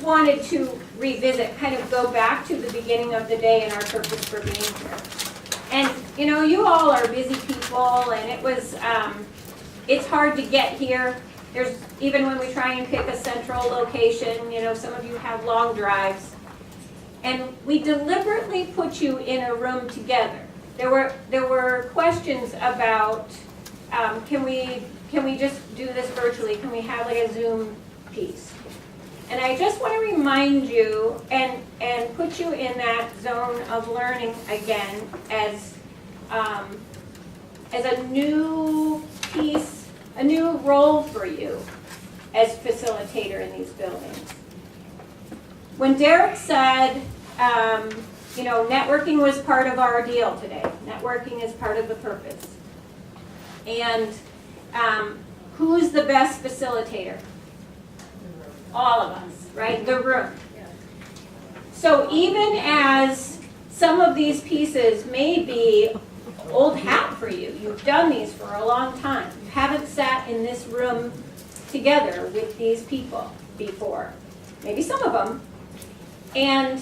just wanted to revisit, kind of go back to the beginning of the day and our purpose for being here. And, you know, you all are busy people, and it was, it's hard to get here. There's, even when we try and pick a central location, you know, some of you have long drives. And we deliberately put you in a room together. There were questions about, can we just do this virtually? Can we have like a Zoom piece? And I just want to remind you and put you in that zone of learning again as a new piece, a new role for you as facilitator in these buildings. When Derek said, you know, networking was part of our deal today. Networking is part of the purpose. And who's the best facilitator? All of us, right? The room. So even as some of these pieces may be old hat for you, you've done these for a long time. You haven't sat in this room together with these people before. Maybe some of them. And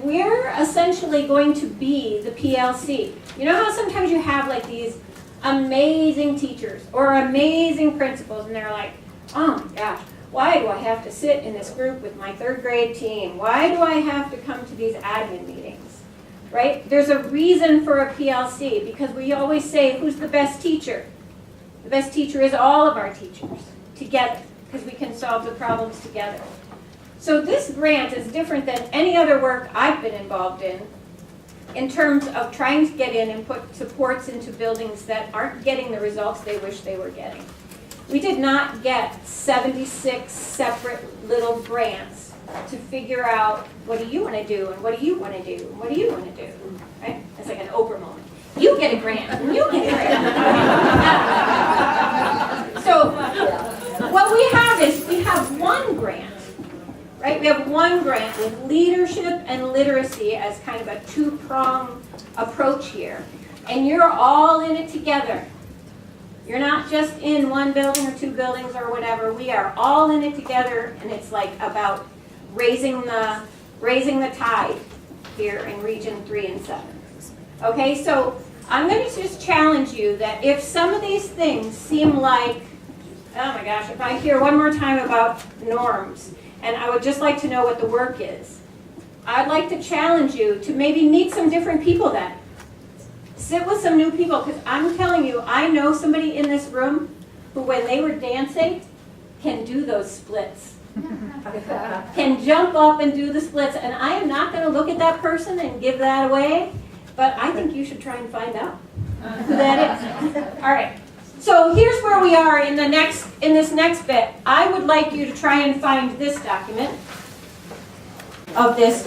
we're essentially going to be the PLC. You know how sometimes you have like these amazing teachers or amazing principals, and they're like, oh my gosh, why do I have to sit in this group with my third grade team? Why do I have to come to these admin meetings? Right? There's a reason for a PLC, because we always say, who's the best teacher? The best teacher is all of our teachers together, because we can solve the problems together. So this grant is different than any other work I've been involved in terms of trying to get in and put supports into buildings that aren't getting the results they wish they were getting. We did not get 76 separate little grants to figure out, what do you want to do, and what do you want to do, and what do you want to do, right? It's like an Oprah moment. You get a grant, and you get a grant. So what we have is, we have one grant, right? We have one grant with leadership and literacy as kind of a two-pronged approach here. And you're all in it together. You're not just in one building or two buildings or whatever. We are all in it together, and it's like about raising the tide here in Region 3 and 7. Okay, so I'm going to just challenge you that if some of these things seem like, oh my gosh, if I hear one more time about norms, and I would just like to know what the work is, I'd like to challenge you to maybe meet some different people then. Sit with some new people, because I'm telling you, I know somebody in this room who, when they were dancing, can do those splits. Can jump up and do the splits. And I am not going to look at that person and give that away, but I think you should try and find out who that is. All right. So here's where we are in this next bit. I would like you to try and find this document of this.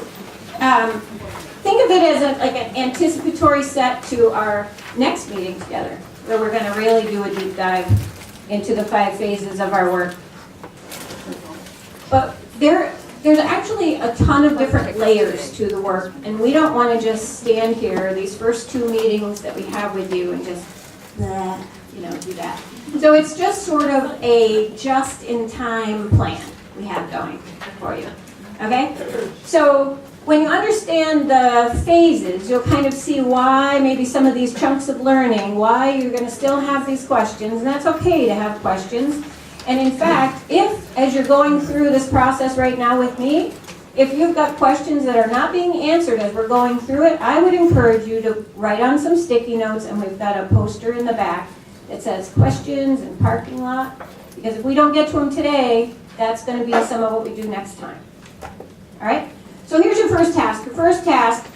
Think of it as like an anticipatory set to our next meeting together, where we're going to really do a deep dive into the 5 phases of our work. But there's actually a ton of different layers to the work, and we don't want to just stand here, these first 2 meetings that we have with you, and just, do that. So it's just sort of a just-in-time plan we have going for you. Okay? So when you understand the phases, you'll kind of see why maybe some of these chunks of learning, why you're going to still have these questions, and that's okay to have questions. And in fact, if, as you're going through this process right now with me, if you've got questions that are not being answered as we're going through it, I would encourage you to write on some sticky notes, and we've got a poster in the back that says questions and parking lot, because if we don't get to them today, that's going to be some of what we do next time. All right? So here's your first task. Your first task,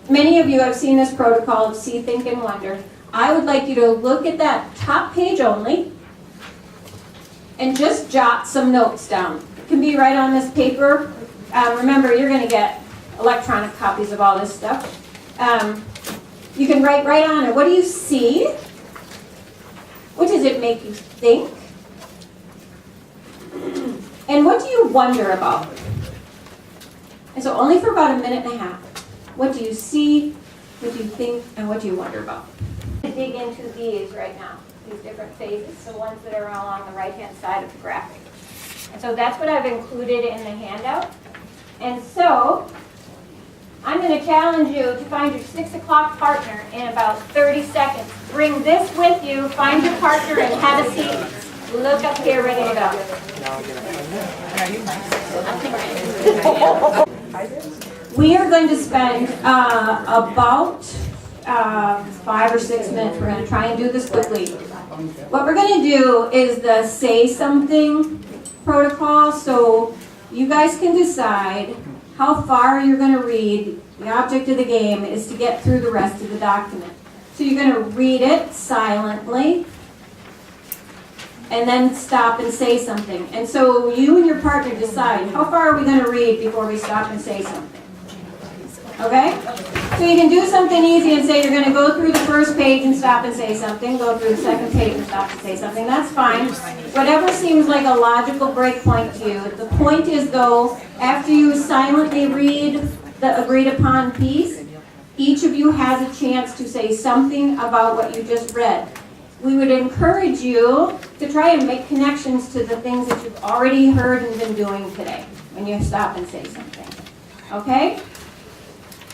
many of you have seen this protocol of See, Think, and Wonder. I would like you to look at that top page only and just jot some notes down. It can be right on this paper. Remember, you're going to get electronic copies of all this stuff. You can write right on it. What do you see? What does it make you think? And what do you wonder about? And so only for about a minute and a half. What do you see, what do you think, and what do you wonder about? Dig into these right now, these different phases, the ones that are all on the right-hand side of the graphic. So that's what I've included in the handout. And so, I'm going to challenge you to find your 6 o'clock partner in about 30 seconds. Bring this with you, find your partner, and have a seat. Look up here, ready to go. We are going to spend about 5 or 6 minutes. We're going to try and do this quickly. What we're going to do is the say something protocol, so you guys can decide how far you're going to read. The object of the game is to get through the rest of the document. So you're going to read it silently and then stop and say something. And so you and your partner decide how far are we going to read before we stop and say something. Okay? So you can do something easy and say you're going to go through the first page and stop and say something, go through the second page and stop and say something. That's fine. Whatever seems like a logical break point to you. The point is, though, after you silently read the agreed upon piece, each of you has a chance to say something about what you just read. We would encourage you to try and make connections to the things that you've already heard and been doing today when you stop and say something. Okay?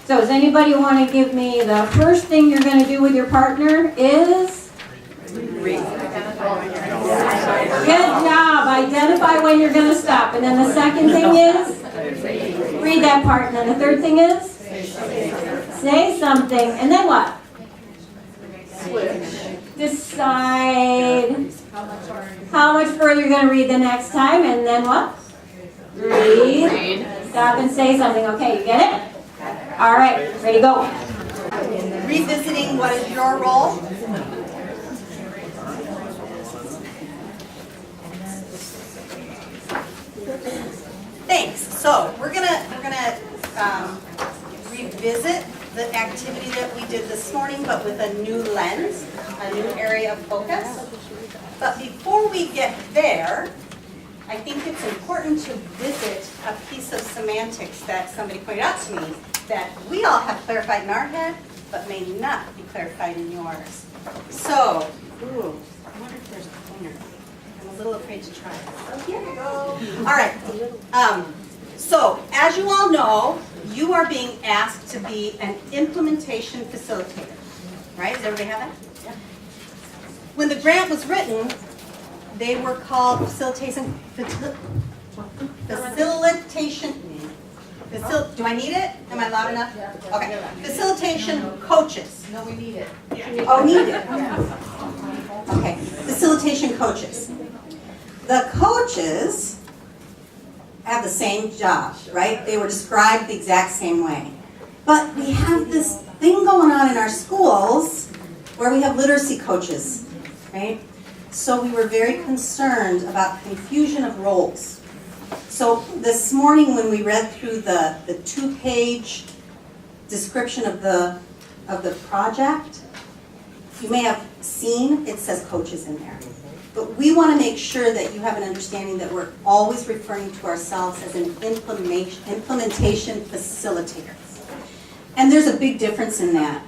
So does anybody want to give me the first thing you're going to do with your partner is? Read. Good job. Identify when you're going to stop. And then the second thing is? Read that part. And then the third thing is? Say something. And then what? Switch. Decide how much further you're going to read the next time. And then what? Read. Stop and say something. Okay, you get it? All right, ready to go. Revisiting what is your role? Thanks. So we're gonna revisit the activity that we did this morning, but with a new lens, a new area of focus. But before we get there, I think it's important to visit a piece of semantics that somebody pointed out to me that we all have clarified in our head, but may not be clarified in yours. So, I wonder if there's a pointer. I'm a little afraid to try. Oh, here we go. All right. So, as you all know, you are being asked to be an implementation facilitator. Right? Does everybody have that? Yeah. When the grant was written, they were called facilitation. Do I need it? Am I loud enough? Okay. Facilitation coaches. No, we need it. Oh, need it. Okay. Facilitation coaches. The coaches have the same job, right? They were described the exact same way. But we have this thing going on in our schools where we have literacy coaches, right? So we were very concerned about confusion of roles. So this morning when we read through the 2-page description of the project, you may have seen it says coaches in there. But we want to make sure that you have an understanding that we're always referring to ourselves as an implementation facilitator. And there's a big difference in that.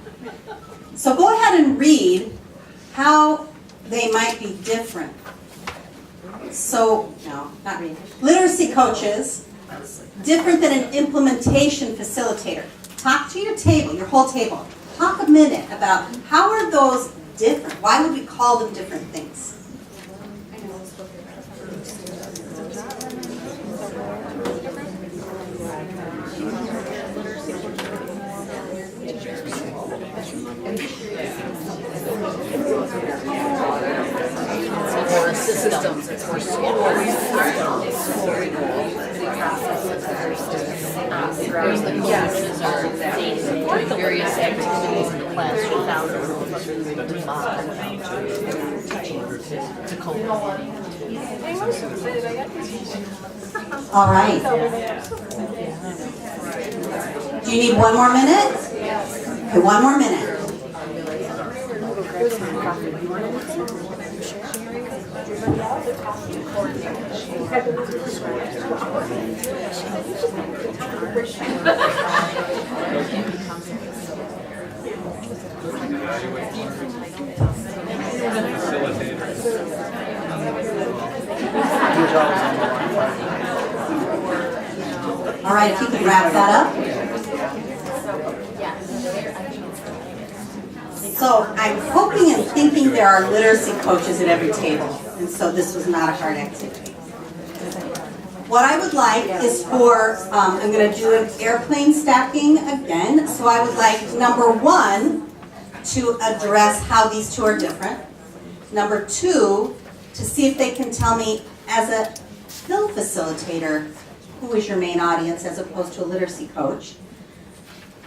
So go ahead and read how they might be different. So, no, not reading. Literacy coaches, different than an implementation facilitator. Talk to your table, your whole table. Talk a minute about how are those different? Why would we call them different things? Systems, it's more school Whereas the coaches are doing various activities in the classroom to cope. All right. Do you need one more minute? Okay, one more minute. All right, if you could wrap that up. So I'm hoping and thinking there are literacy coaches at every table, and so this was not a hard activity. What I would like is for, I'm going to do an airplane stacking again, so I would like number 1 to address how these two are different. Number 2, to see if they can tell me, as a HIL facilitator, who is your main audience as opposed to a literacy coach.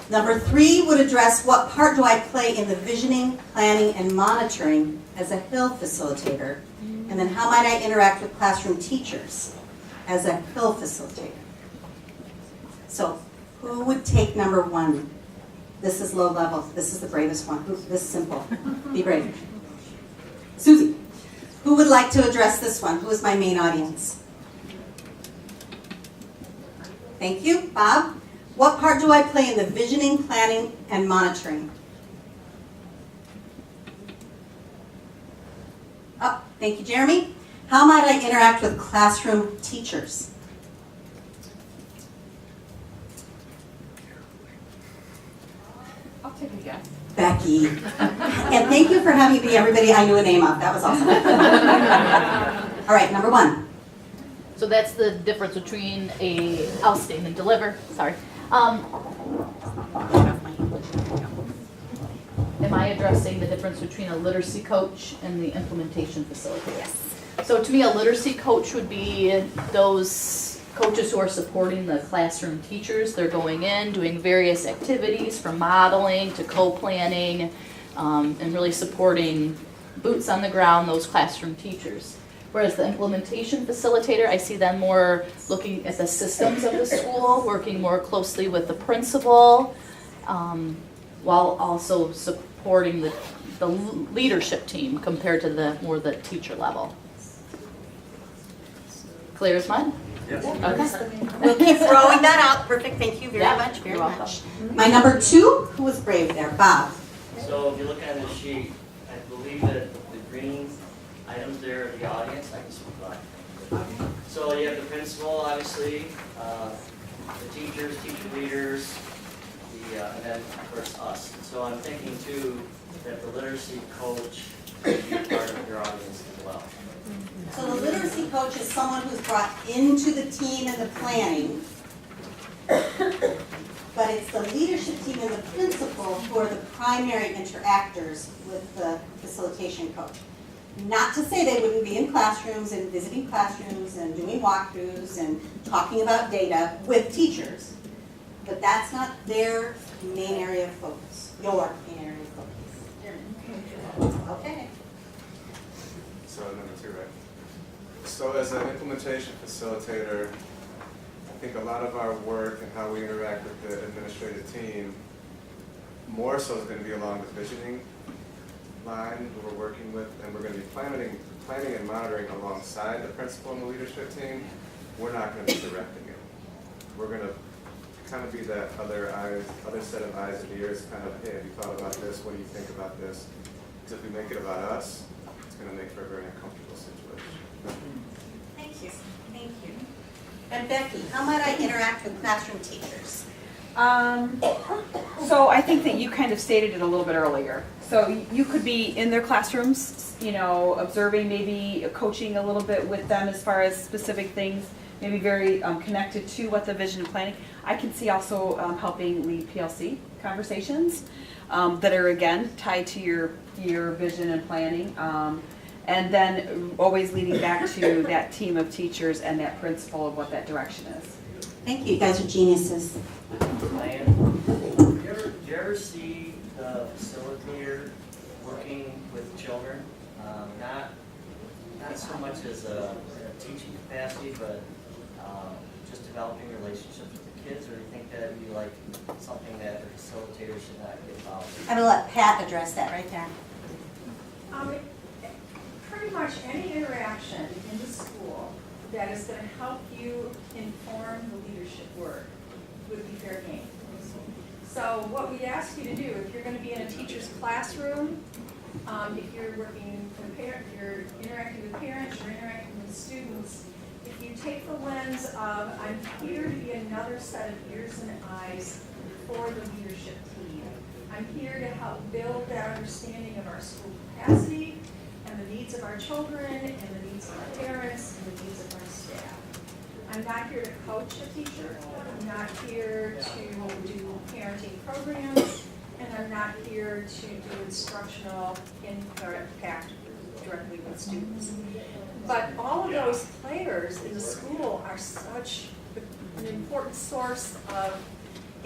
Number 3 would address what part do I play in the visioning, planning, and monitoring as a HIL facilitator. And then how might I interact with classroom teachers as a HIL facilitator. So who would take number 1? This is low level. This is the bravest one. This is simple. Be brave. Susie, who would like to address this one? Who is my main audience? Thank you. Bob, what part do I play in the visioning, planning, and monitoring? Oh, thank you, Jeremy. How might I interact with classroom teachers? I'll take a guess. Becky. And thank you for having me be everybody I knew a name of. That was awesome. All right, number 1. So that's the difference between a, I'll state and deliver, sorry. Am I addressing the difference between a literacy coach and the implementation facilitator? Yes. So to me, a literacy coach would be those coaches who are supporting the classroom teachers. They're going in, doing various activities from modeling to co-planning, and really supporting boots on the ground, those classroom teachers. Whereas the implementation facilitator, I see them more looking at the systems of the school, working more closely with the principal, while also supporting the leadership team compared to the more the teacher level. Clear as mud? Yes. Okay. We'll keep throwing that out. Perfect. Thank you very Yeah, much. Very you're much. My number 2, who was brave there? Bob. So if you look at the sheet, I believe that the green items there are the audience. I can speak on. So you have the principal, obviously, the teachers, teacher leaders, and then of course us. So I'm thinking too that the literacy coach should be part of your audience as well. So the literacy coach is someone who's brought into the team and the planning, but it's the leadership team and the principal who are the primary interactors with the facilitation coach. Not to say they wouldn't be in classrooms and visiting classrooms and doing walkthroughs and talking about data with teachers, but that's not their main area of focus, your main area of focus. Okay. So number 2, right? So as an implementation facilitator, I think a lot of our work and how we interact with the administrative team more so is going to be along the visioning line who we're working with, and we're going to be planning and monitoring alongside the principal and the leadership team. We're not going to be directing it. We're going to kind of be that other set of eyes and ears, kind of, hey, have you thought about this? What do you think about this? Because if we make it about us, it's going to make for a very uncomfortable situation. Thank you. Thank you. And Becky, how might I interact with classroom teachers? So I think that you kind of stated it a little bit earlier. So you could be in their classrooms, you know, observing, maybe coaching a little bit with them as far as specific things, maybe very connected to what the vision and planning. I can see also helping lead PLC conversations that are, again, tied to your vision and planning. And then always leading back to that team of teachers and that principle of what that direction is. Thank you. You guys are geniuses. Diane, do you ever see the facilitator working with children? Not so much as a teaching capacity, but just developing relationships with the kids, or do you think that would be like something that the facilitator should not get involved in? I'm going to let Pat address that right there. Pretty much any interaction in the school that is going to help you inform the leadership work would be fair game. So what we ask you to do, if you're going to be in a teacher's classroom, if you're working with parents, you're interacting with parents, you're interacting with students, if you take the lens of, I'm here to be another set of ears and eyes for the leadership team. I'm here to help build that understanding of our school capacity and the needs of our children and the needs of our parents and the needs of our staff. I'm not here to coach a teacher. I'm not here to do parenting programs. And I'm not here to do instructional impact directly with students. But all of those players in the school are such an important source of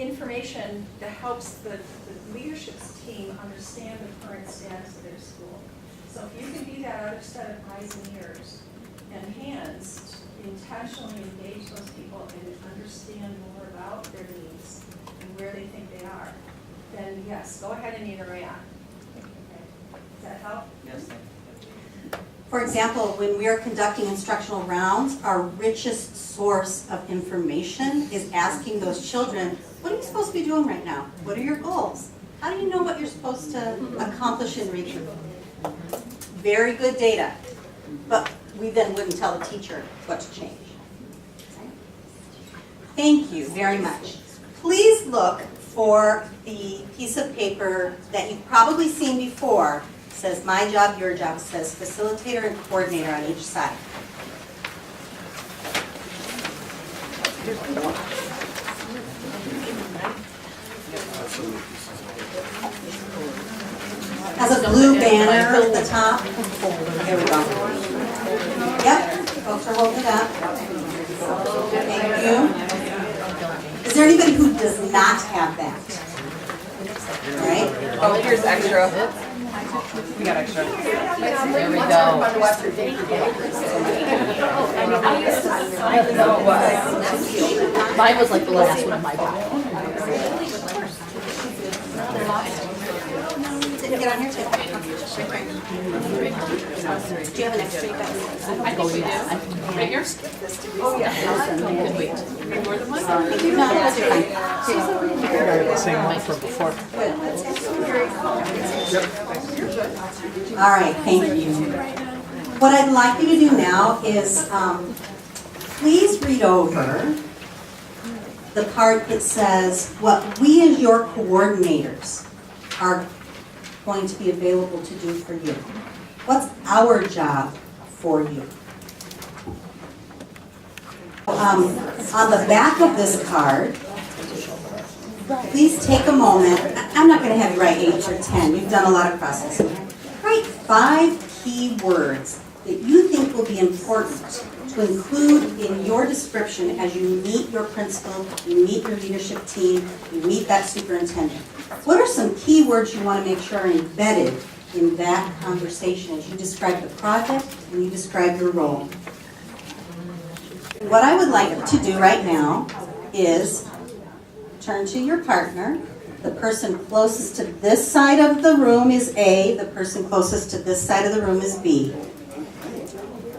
information that helps the leadership team understand the current status of their school. So if you can be that other set of eyes and ears and hands to intentionally engage those people and understand more about their needs and where they think they are, then yes, go ahead and interact. Okay. Does that help? Yes, thank you. For example, when we are conducting instructional rounds, our richest source of information is asking those children, what are you supposed to be doing right now? What are your goals? How do you know what you're supposed to accomplish in reading? Very good data, but we then wouldn't tell the teacher what to change. Okay? Thank you very much. Please look for the piece of paper that you've probably seen before. It says my job, your job. It says facilitator and coordinator on each side. Has a blue banner at the top. There we go. Yep, folks are holding it up. Thank you. Is there anybody who does not have that? All right. Oh, here's extra. We got extra. There we go. Mine was like the last one in my pile. Get on here too. Do you have an extra? I think we do. Right here? Oh, yeah. Good wait. No, that's fine. Same one from before. All right, thank you. What I'd like you to do now is please read over the part that says what we as your coordinators are going to be available to do for you. What's our job for you? On the back of this card, please take a moment. I'm not going to have you write 8 or 10. You've done a lot of processing. Write 5 key words that you think will be important to include in your description as you meet your principal, you meet your leadership team, you meet that superintendent. What are some key words you want to make sure are embedded in that conversation as you describe the project and you describe your role? What I would like you to do right now is turn to your partner. The person closest to this side of the room is A. The person closest to this side of the room is B.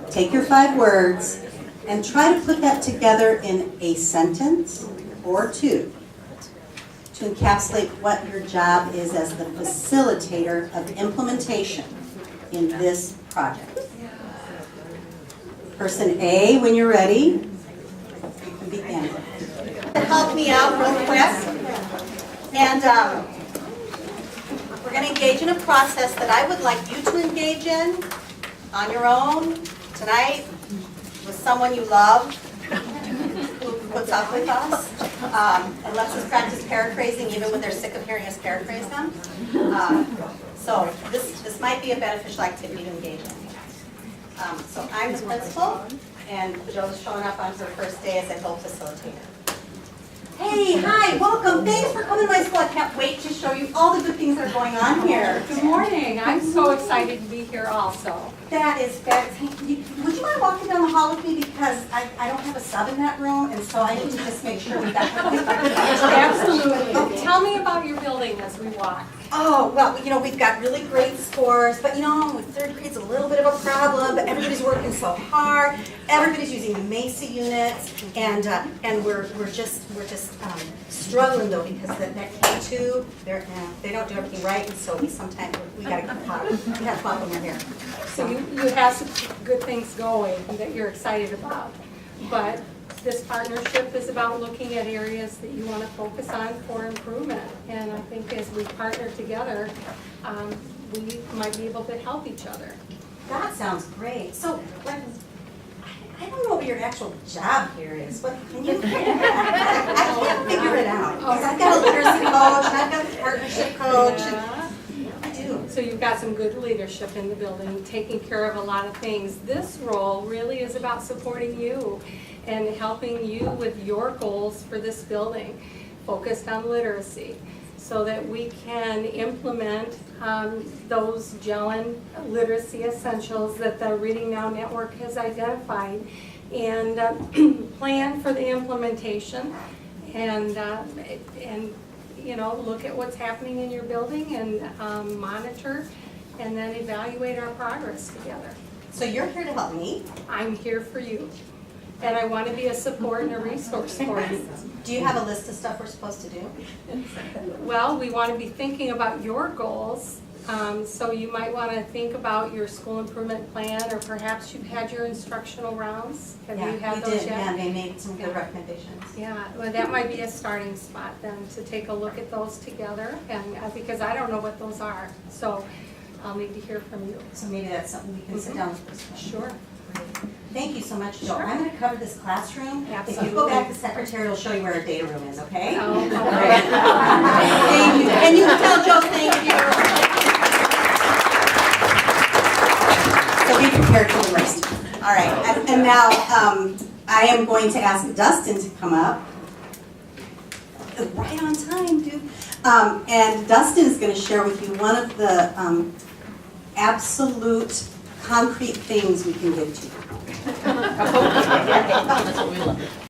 Take your 5 words and try to put that together in a sentence or 2 to encapsulate what your job is as the facilitator of implementation in this project. Person A, when you're ready, you can begin. Help me out real quick. And we're going to engage in a process that I would like you to engage in on your own tonight with someone you love who puts up with us and lets us practice paraphrasing even when they're sick of hearing us paraphrase them. So this might be a beneficial activity to engage in. So I'm the principal, and Joe's showing up on her first day as a HIL Facilitator. Hey, hi, welcome. Thanks for coming to my school. I can't wait to show you all the good things that are going on here. Good morning. I'm so excited to be here also. That is fantastic. Would you mind walking down the hall with me, because I don't have a sub in that room, and so I need to just make sure we got Absolutely. Tell me about your building as we walk. Oh, well, we've got really great scores, but third grade's a little bit of a problem, but everybody's working so hard. Everybody's using the Macy units, and we're just struggling though, because that K2, they don't do everything right, and so we gotta keep up. We have to when we're here. So you have some good things going that you're excited about. But this partnership is about looking at areas that you want to focus on for improvement. And I think as we partner together, we might be able to help each other. That sounds great. So, I don't know what your actual job here is. What can you? I can't figure it out because I've got a literacy coach and I've got a partnership coach. And I do. So you've got some good leadership in the building, taking care of a lot of things. This role really is about supporting you and helping you with your goals for this building, focused on literacy, so that we can implement those Gelin literacy essentials that the Reading Now Network has identified, and plan for the implementation, and you know, look at what's happening in your building and monitor, and then evaluate our progress together. So you're here to help me. I'm here for you, and I want to be a support and a resource for you. Do you have a list of stuff we're supposed to do? Well, we want to be thinking about your goals, so you might want to think about your school improvement plan, or perhaps you've had your instructional rounds. Have you had we those did. yet? Yeah, they made some good recommendations. Yeah, well, that might be a starting spot then, to take a look at those together, and because I don't know what those are, so I'll need to hear from you. So maybe that's something we can sit down with this one. Sure. Thank you so much, Joe. Sure. I'm going to cover this classroom. If you Absolutely. go back, the secretary will show you where our data room is, okay? Oh, All okay. right. Thank you. And you can tell Joe thank you. So be prepared for the rest. All right. And now I am going to ask Dustin to come up. Right on time, dude. And Dustin is going to share with you one of the absolute concrete things we can give to you. That's what we love.